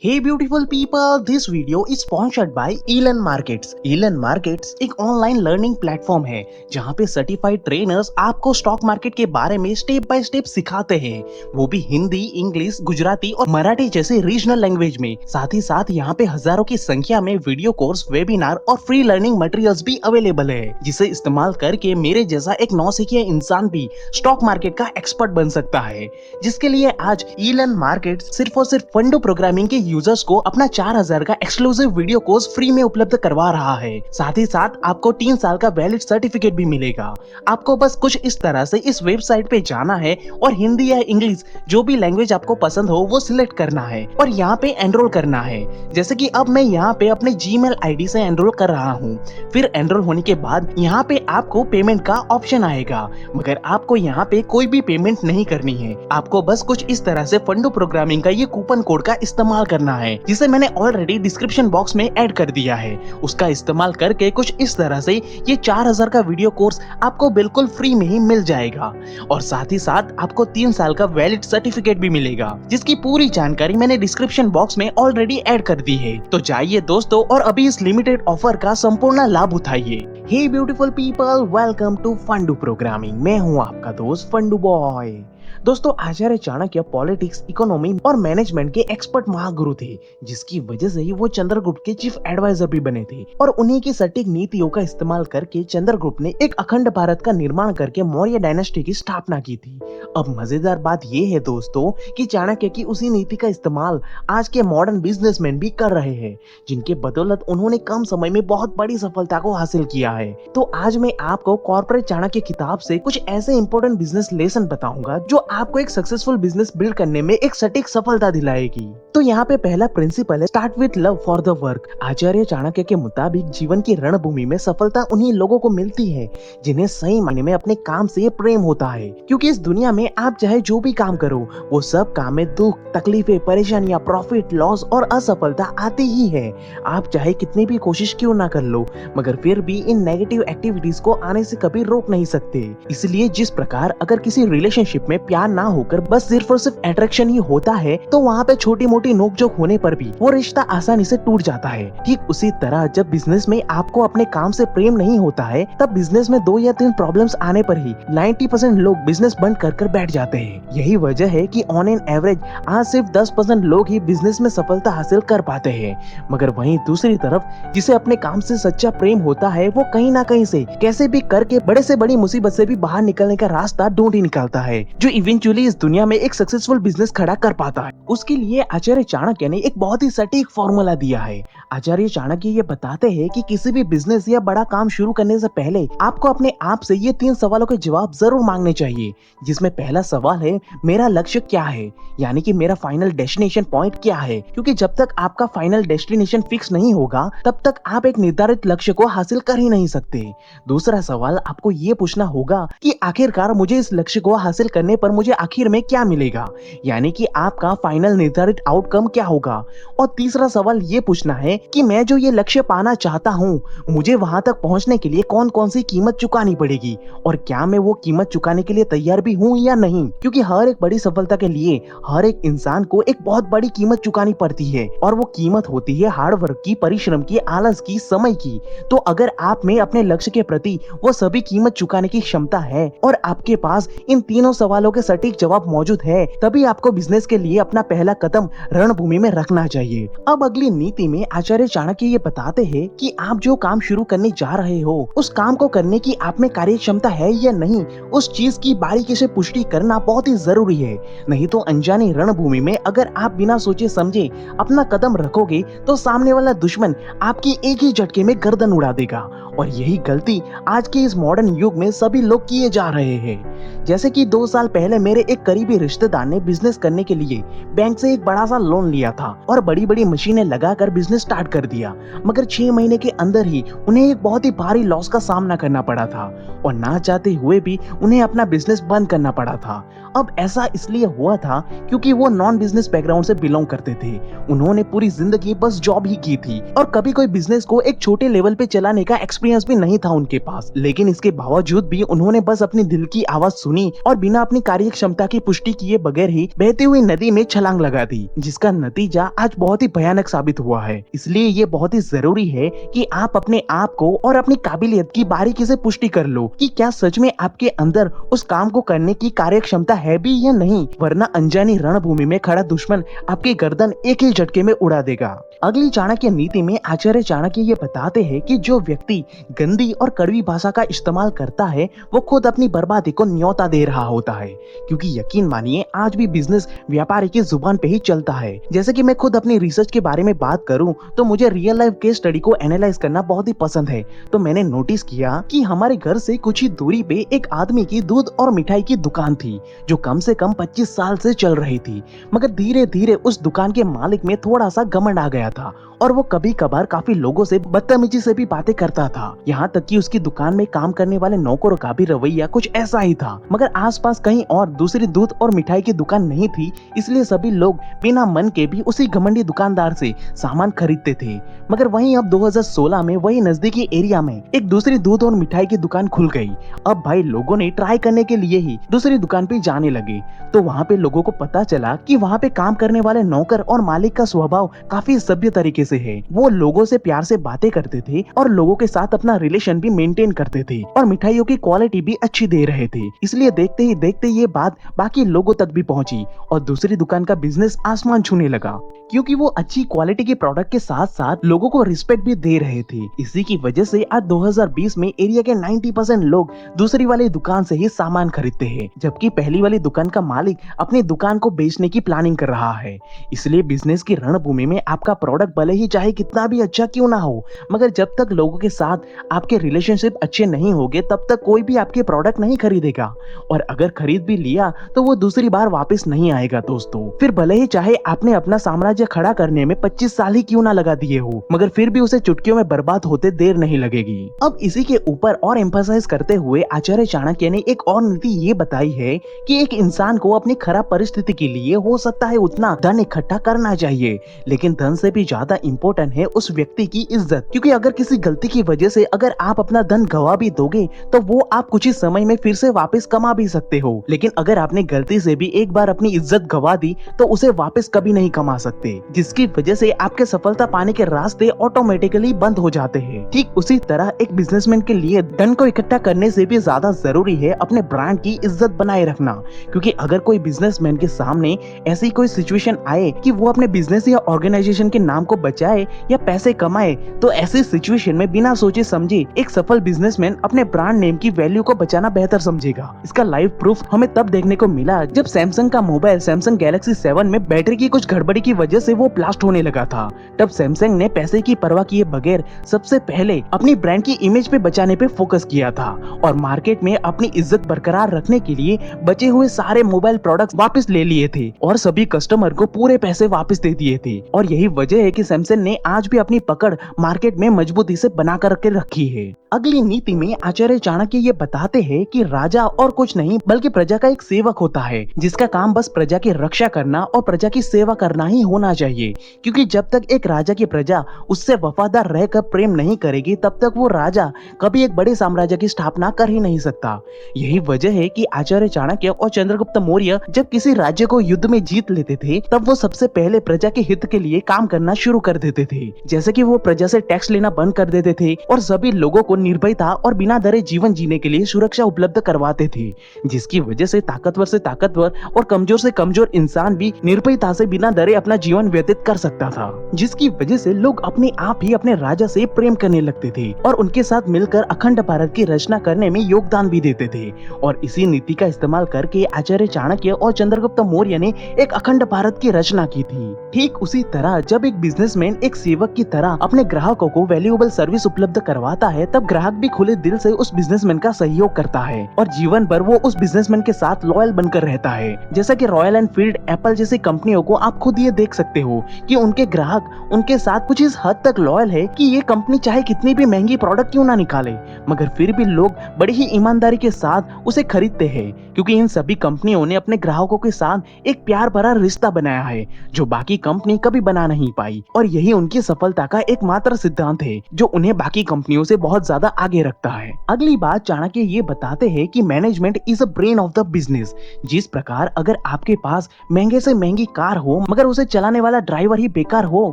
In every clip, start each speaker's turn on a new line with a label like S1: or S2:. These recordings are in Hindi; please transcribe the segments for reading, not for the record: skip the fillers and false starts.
S1: Hey beautiful people, this video is sponsored by Elan Markets. Elan Markets एक ऑनलाइन लर्निंग प्लेटफॉर्म है जहाँ पे सर्टिफाइड ट्रेनर्स आपको स्टॉक मार्केट के बारे में स्टेप बाय स्टेप सिखाते हैं, वो भी हिंदी, इंग्लिश, गुजराती और मराठी जैसे रीजनल लैंग्वेज में। साथ ही साथ यहाँ पे हजारों की संख्या में वीडियो कोर्स, वेबिनार और फ्री लर्निंग मटेरियल्स भी अवेलेबल है, जिसे इस्तेमाल करके मेरे जैसा एक नौसिखिया इंसान भी स्टॉक मार्केट का एक्सपर्ट बन सकता है। जिसके लिए आज ईलन मार्केट सिर्फ और सिर्फ फंडो प्रोग्रामिंग के यूजर्स को अपना 4000 का एक्सक्लूसिव वीडियो कोर्स फ्री में उपलब्ध करवा रहा है। साथ ही साथ आपको 3 साल का वैलिड सर्टिफिकेट भी मिलेगा। आपको बस कुछ इस तरह से इस वेबसाइट पे जाना है और हिंदी या इंग्लिश जो भी लैंग्वेज आपको पसंद हो वो सिलेक्ट करना है और यहाँ पे एनरोल करना है। जैसे कि अब मैं यहाँ पे अपने जीमेल आईडी से एनरोल कर रहा हूँ। फिर एनरोल होने के बाद यहाँ पे आपको पेमेंट का ऑप्शन आएगा, मगर आपको यहाँ पे कोई भी पेमेंट नहीं करनी है। आपको बस कुछ इस तरह से फंडो प्रोग्रामिंग का ये कूपन कोड का इस्तेमाल करना है, जिसे मैंने ऑलरेडी डिस्क्रिप्शन बॉक्स में ऐड कर दिया है। उसका इस्तेमाल करके कुछ इस तरह से ये 4000 का वीडियो कोर्स आपको बिल्कुल फ्री में ही मिल जाएगा और साथ ही साथ आपको 3 साल का वैलिड सर्टिफिकेट भी मिलेगा, जिसकी पूरी जानकारी मैंने डिस्क्रिप्शन बॉक्स में ऑलरेडी ऐड कर दी है। तो जाइए दोस्तों और अभी इस लिमिटेड ऑफर का संपूर्ण लाभ उठाइए। Hey beautiful people, welcome to Fundoo programming. मैं हूँ आपका दोस्त फंडू बॉय। दोस्तों, आचार्य चाणक्य पॉलिटिक्स, इकोनॉमी और मैनेजमेंट के एक्सपर्ट महागुरु थे, जिसकी वजह से ही वो चंद्रगुप्त के चीफ एडवाइजर भी बने थे और उन्हीं की सटीक नीतियों का इस्तेमाल करके चंद्रगुप्त ने एक अखंड भारत का निर्माण करके मौर्य डायनेस्टी की स्थापना की थी। अब मजेदार बात ये है दोस्तों कि चाणक्य की उसी नीति का इस्तेमाल आज के मॉडर्न बिजनेसमैन भी कर रहे हैं, जिनके बदौलत उन्होंने कम समय में बहुत बड़ी सफलता को हासिल किया है। तो आज मैं आपको कॉर्पोरेट चाणक्य किताब से कुछ ऐसे इंपॉर्टेंट बिजनेस लेसन बताऊंगा जो आपको एक सक्सेसफुल बिजनेस बिल्ड करने में एक सटीक सफलता दिलाएगी। तो यहाँ पे पहला प्रिंसिपल है start with love for the work. Acharya Chanakya के मुताबिक जीवन की रणभूमि में सफलता उन्हीं लोगों को मिलती है जिन्हें सही मायने में अपने काम से प्रेम होता है, क्योंकि इस दुनिया में आप चाहे जो भी काम करो वो सब काम में दुख, तकलीफें, परेशानियां, प्रॉफिट, लॉस और असफलता आती ही है। आप चाहे कितनी भी कोशिश क्यों ना कर लो, मगर फिर भी इन नेगेटिव एक्टिविटीज को आने से कभी रोक नहीं सकते। इसलिए जिस प्रकार अगर किसी रिलेशनशिप में प्यार ना होकर बस सिर्फ और सिर्फ अट्रैक्शन ही होता है, तो वहाँ पे छोटी मोटी नोकझोंक होने पर भी वो रिश्ता आसानी से टूट जाता है। ठीक उसी तरह जब बिजनेस में आपको अपने काम से प्रेम नहीं होता है, तब बिजनेस में 2 या 3 प्रॉब्लम्स आने पर ही 90% लोग बिजनेस बंद कर बैठ जाते हैं। यही वजह है कि ऑन एन एवरेज आज सिर्फ 10% लोग ही बिजनेस में सफलता हासिल कर पाते हैं, मगर वहीं दूसरी तरफ जिसे अपने काम से सच्चा प्रेम होता है वो कहीं ना कहीं से कैसे भी करके बड़े से बड़ी मुसीबत से भी बाहर निकलने का रास्ता ढूंढ ही निकालता है, जो इवेंचुअली इस दुनिया में एक सक्सेसफुल बिजनेस खड़ा कर पाता है। उसके लिए आचार्य चाणक्य ने एक बहुत ही सटीक फॉर्मूला दिया है। आचार्य चाणक्य ये बताते हैं कि किसी भी बिजनेस या बड़ा काम शुरू करने से पहले आपको अपने आप से ये 3 सवालों के जवाब जरूर मांगने चाहिए, जिसमें पहला सवाल है मेरा लक्ष्य क्या है, यानी कि मेरा फाइनल डेस्टिनेशन पॉइंट क्या है, क्योंकि जब तक आपका फाइनल डेस्टिनेशन फिक्स नहीं होगा तब तक आप एक निर्धारित लक्ष्य को हासिल कर ही नहीं सकते। दूसरा सवाल आपको ये पूछना होगा कि आखिरकार मुझे इस लक्ष्य को हासिल करने पर मुझे आखिर में क्या मिलेगा, यानी कि आपका फाइनल निर्धारित आउटकम क्या होगा। और तीसरा सवाल ये पूछना है कि मैं जो ये लक्ष्य पाना चाहता हूँ, मुझे वहां तक पहुंचने के लिए कौन कौन सी कीमत चुकानी पड़ेगी और क्या मैं वो कीमत चुकाने के लिए तैयार भी हूँ या नहीं, क्योंकि हर एक बड़ी सफलता के लिए हर एक इंसान को एक बहुत बड़ी कीमत चुकानी पड़ती है और वो कीमत होती है हार्डवर्क की, परिश्रम की, आलस की, समय की। तो अगर आप में अपने लक्ष्य के प्रति वो सभी कीमत चुकाने की क्षमता है और आपके पास इन तीनों सवालों के सटीक जवाब मौजूद है, तभी आपको बिजनेस के लिए अपना पहला कदम रणभूमि में रखना चाहिए। अब अगली नीति में आचार्य चाणक्य ये बताते हैं कि आप जो काम शुरू करने जा रहे हो उस काम को करने की आप में कार्य क्षमता है या नहीं, उस चीज की बारीकी से पुष्टि करना बहुत ही जरूरी है। नहीं तो अनजानी रणभूमि में अगर आप बिना सोचे समझे अपना कदम रखोगे तो सामने वाला दुश्मन आपकी एक ही झटके में गर्दन उड़ा देगा, और यही गलती आज के इस मॉडर्न युग में सभी लोग किए जा रहे हैं। जैसे कि 2 साल पहले मेरे एक करीबी रिश्तेदार ने बिजनेस करने के लिए बैंक से एक बड़ा सा लोन लिया था और बड़ी बड़ी मशीनें लगाकर बिजनेस स्टार्ट कर दिया, मगर 6 महीने के अंदर ही उन्हें एक बहुत ही भारी लॉस का सामना करना पड़ा था और ना चाहते हुए भी उन्हें अपना बिजनेस बंद करना पड़ा था। अब ऐसा इसलिए हुआ था क्योंकि वो नॉन बिजनेस बैकग्राउंड से बिलोंग करते थे। उन्होंने पूरी जिंदगी बस जॉब ही की थी और कभी कोई बिजनेस को एक छोटे लेवल पे चलाने का एक्सपीरियंस भी नहीं था उनके पास। लेकिन इसके बावजूद भी उन्होंने बस अपनी दिल की आवाज सुनी और बिना अपनी कार्य क्षमता की पुष्टि किए बगैर ही बहती हुई नदी में छलांग लगा दी, जिसका नतीजा आज बहुत ही भयानक साबित हुआ है। इसलिए ये बहुत ही जरूरी है कि आप अपने आप को और अपनी काबिलियत की बारीकी से पुष्टि कर लो कि क्या सच में आपके अंदर उस काम को करने की कार्य क्षमता है भी या नहीं, वरना अनजानी रणभूमि में खड़ा दुश्मन आपकी गर्दन एक ही झटके में उड़ा देगा। अगली चाणक्य नीति में आचार्य चाणक्य ये बताते हैं कि जो व्यक्ति गंदी और कड़वी भाषा का इस्तेमाल करता है वो खुद अपनी बर्बादी को न्योता दे रहा होता है, क्योंकि यकीन मानिए आज भी बिजनेस व्यापारी की जुबान पे ही चलता है। जैसे कि मैं खुद अपनी रिसर्च के बारे में बात करूं तो मुझे रियल लाइफ केस स्टडी को एनालाइज करना बहुत ही पसंद है। तो मैंने नोटिस किया कि हमारे घर से कुछ ही दूरी पे एक आदमी की दूध और मिठाई की दुकान थी जो कम से कम 25 साल से चल रही थी, मगर धीरे धीरे उस दुकान के मालिक में थोड़ा सा घमंड आ गया था और वो कभी कभार काफी लोगों से बदतमीजी से भी बातें करता था। यहाँ तक कि उसकी दुकान में काम करने वाले नौकरों का भी रवैया कुछ ऐसा ही था। मगर आसपास कहीं और दूसरी दूध और मिठाई की दुकान नहीं थी, इसलिए सभी लोग बिना मन के भी उसी घमंडी दुकानदार से सामान खरीदते थे। मगर वहीं अब 2016 में वही नजदीकी एरिया में एक दूसरी दूध और मिठाई की दुकान खुल गई। अब भाई लोगों ने ट्राई करने के लिए ही दूसरी दुकान पे जाने लगे, तो वहाँ पे लोगों को पता चला कि वहाँ पे काम करने वाले नौकर और मालिक का स्वभाव काफी सभ्य तरीके से है। वो लोगों से प्यार से बातें करते थे और लोगों के साथ अपना रिलेशन भी मेंटेन करते थे और मिठाइयों की क्वालिटी भी अच्छी दे रहे थे। इसलिए देखते ही देखते ये बात बाकी लोगों तक भी पहुंची और दूसरी दुकान का बिजनेस आसमान छूने लगा, क्योंकि वो अच्छी क्वालिटी के प्रोडक्ट के साथ साथ लोगों को रिस्पेक्ट भी दे रहे थे। इसी की वजह से आज 2020 में एरिया के 90% लोग दूसरी वाली दुकान से ही सामान खरीदते हैं, जबकि पहली वाली दुकान का मालिक अपनी दुकान को बेचने की प्लानिंग कर रहा है। इसलिए बिजनेस की रणभूमि में आपका प्रोडक्ट भले ही चाहे कितना भी अच्छा क्यों ना हो, मगर जब तक लोगों के साथ आपके रिलेशनशिप अच्छे नहीं होंगे तब तक कोई भी आपके प्रोडक्ट नहीं खरीदेगा, और अगर खरीद भी लिया तो वो दूसरी बार वापस नहीं आएगा दोस्तों। फिर भले ही चाहे आपने अपना साम्राज्य खड़ा करने में 25 साल ही क्यों ना लगा दिए हो, मगर फिर भी उसे चुटकियों में बर्बाद होते देर नहीं लगेगी। अब इसी के ऊपर और एम्फसाइज करते हुए आचार्य चाणक्य ने एक और नीति ये बताई है कि एक इंसान को अपनी खराब परिस्थिति के लिए हो सकता है उतना धन इकट्ठा करना चाहिए, लेकिन धन से भी ज्यादा इम्पोर्टेंट है उस व्यक्ति की इज्जत। क्योंकि अगर किसी गलती की वजह से अगर आप अपना धन गवा भी दोगे तो वो आप कुछ ही समय में फिर से वापस कमा भी सकते हो, लेकिन अगर आपने गलती से भी एक बार अपनी इज्जत गवा दी तो उसे वापस कभी नहीं कमा सकते, जिसकी वजह से आपके सफलता पाने के रास्ते ऑटोमेटिकली बंद हो जाते हैं। ठीक उसी तरह एक बिजनेसमैन के लिए धन को इकट्ठा करने से भी ज्यादा जरूरी है अपने ब्रांड की इज्जत बनाए रखना, क्योंकि अगर कोई बिजनेसमैन के सामने ऐसी कोई सिचुएशन आए कि वो अपने बिजनेस या ऑर्गेनाइजेशन के नाम को बचाए या पैसे कमाए, तो ऐसी सिचुएशन में बिना सोचे समझे एक सफल बिजनेसमैन अपने ब्रांड नेम की वैल्यू को बचाना बेहतर समझेगा। इसका लाइव प्रूफ हमें तब देखने को मिला जब सैमसंग का मोबाइल सैमसंग गैलेक्सी 7 में बैटरी की कुछ गड़बड़ी की वजह से वो ब्लास्ट होने लगा था। तब सैमसंग ने पैसे की परवाह किए बगैर सबसे पहले अपनी ब्रांड की इमेज पे बचाने पे फोकस किया था और मार्केट में अपनी इज्जत बरकरार रखने के लिए बचे हुए सारे मोबाइल प्रोडक्ट्स वापस ले लिए थे और सभी कस्टमर को पूरे पैसे वापस दे दिए थे। और यही वजह है कि सैमसंग ने आज भी अपनी पकड़ मार्केट में मजबूती से बना कर के रखी है। अगली नीति में आचार्य चाणक्य ये बताते हैं कि राजा और कुछ नहीं बल्कि प्रजा का एक सेवक होता है, जिसका काम बस प्रजा की रक्षा करना और प्रजा की सेवा करना ही होना चाहिए। क्योंकि जब तक एक राजा की प्रजा उससे वफादार रहकर प्रेम नहीं करेगी तब तक वो राजा कभी एक बड़े साम्राज्य की स्थापना कर ही नहीं सकता। यही वजह है कि आचार्य चाणक्य और चंद्रगुप्त मौर्य जब किसी राज्य को युद्ध में जीत लेते थे तब वो सबसे पहले प्रजा के हित के लिए काम करना शुरू कर देते थे। जैसे कि वो प्रजा से टैक्स लेना बंद कर देते थे और सभी लोगों को निर्भयता और बिना डरे जीवन जीने के लिए सुरक्षा उपलब्ध करवाते थे, जिसकी वजह से ताकतवर और कमजोर से कमजोर इंसान भी निर्भयता से बिना डरे अपना जीवन व्यतीत कर सकता था, जिसकी वजह से लोग अपने आप ही अपने राजा से प्रेम करने लगते थे और उनके साथ मिलकर अखंड भारत की रचना करने में योगदान भी देते थे। और इसी नीति का इस्तेमाल करके आचार्य चाणक्य और चंद्रगुप्त मौर्य ने एक अखंड भारत की रचना की थी। ठीक उसी तरह जब एक बिजनेसमैन एक सेवक की तरह अपने ग्राहकों को वैल्यूएबल सर्विस उपलब्ध करवाता है तब ग्राहक भी खुले दिल से उस बिजनेसमैन का सहयोग करता है और जीवन भर वो उस बिजनेसमैन के साथ लॉयल बनकर रहता है। जैसा कि रॉयल एनफील्ड, एप्पल जैसी कंपनियों को आप खुद ये देख सकते सकते हो कि उनके ग्राहक उनके साथ कुछ इस हद तक लॉयल है कि ये कंपनी चाहे कितनी भी महंगी प्रोडक्ट क्यों ना निकाले, मगर फिर भी लोग बड़ी ही ईमानदारी के साथ उसे खरीदते हैं, क्योंकि इन सभी कंपनियों ने अपने ग्राहकों के साथ एक प्यार भरा रिश्ता बनाया है जो बाकी कंपनी कभी बना नहीं पाई। और यही उनकी सफलता का एकमात्र सिद्धांत है जो उन्हें बाकी कंपनियों से बहुत ज्यादा आगे रखता है। अगली बात चाणक्य ये बताते हैं कि management is a brain of the business. जिस प्रकार अगर आपके पास महंगे से महंगी कार हो मगर उसे चलाने वाला ड्राइवर ही बेकार हो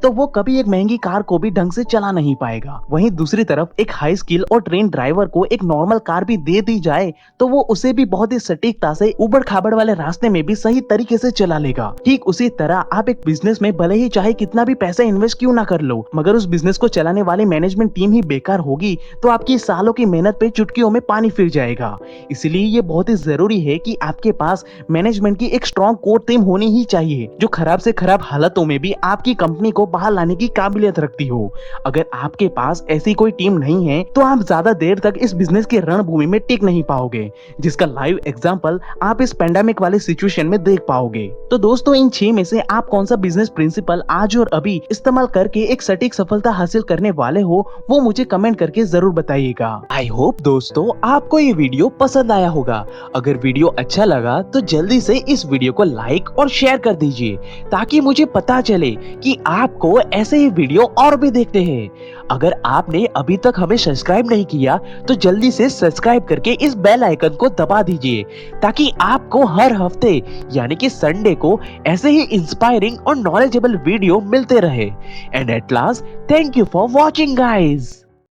S1: तो वो कभी एक महंगी कार को भी ढंग से चला नहीं पाएगा। वहीं दूसरी तरफ एक हाई स्किल और ट्रेन ड्राइवर को एक नॉर्मल कार भी दे दी जाए तो वो उसे भी बहुत ही सटीकता से उबड़ खाबड़ वाले रास्ते में भी सही तरीके से चला लेगा। ठीक उसी तरह आप एक बिजनेस में भले ही चाहे कितना भी पैसा इन्वेस्ट क्यों ना कर लो, मगर उस बिजनेस को चलाने वाली मैनेजमेंट टीम ही बेकार होगी तो आपकी सालों की मेहनत पे चुटकियों में पानी फिर जाएगा। इसलिए ये बहुत ही जरूरी है कि आपके पास मैनेजमेंट की एक स्ट्रॉन्ग कोर टीम होनी ही चाहिए जो खराब से खराब हालतों में भी आपकी कंपनी को बाहर लाने की काबिलियत रखती हो। अगर आपके पास ऐसी कोई टीम नहीं है तो आप ज्यादा देर तक इस बिजनेस की रणभूमि में टिक नहीं पाओगे, जिसका लाइव एग्जांपल आप इस पेंडेमिक वाले सिचुएशन में देख पाओगे। तो दोस्तों इन 6 में से आप कौन सा बिजनेस प्रिंसिपल आज और अभी इस्तेमाल करके एक सटीक सफलता हासिल करने वाले हो वो मुझे कमेंट करके जरूर बताइएगा। आई होप दोस्तों आपको ये वीडियो पसंद आया होगा। अगर वीडियो अच्छा लगा तो जल्दी से इस वीडियो को लाइक और शेयर कर दीजिए ताकि मुझे पता चले कि आपको ऐसे ही वीडियो और भी देखते हैं। अगर आपने अभी तक हमें सब्सक्राइब नहीं किया तो जल्दी से सब्सक्राइब करके इस बेल आइकन को दबा दीजिए ताकि आपको हर हफ्ते यानी कि संडे को ऐसे ही इंस्पायरिंग और नॉलेजेबल वीडियो मिलते रहे। And at last thank you for watching guys.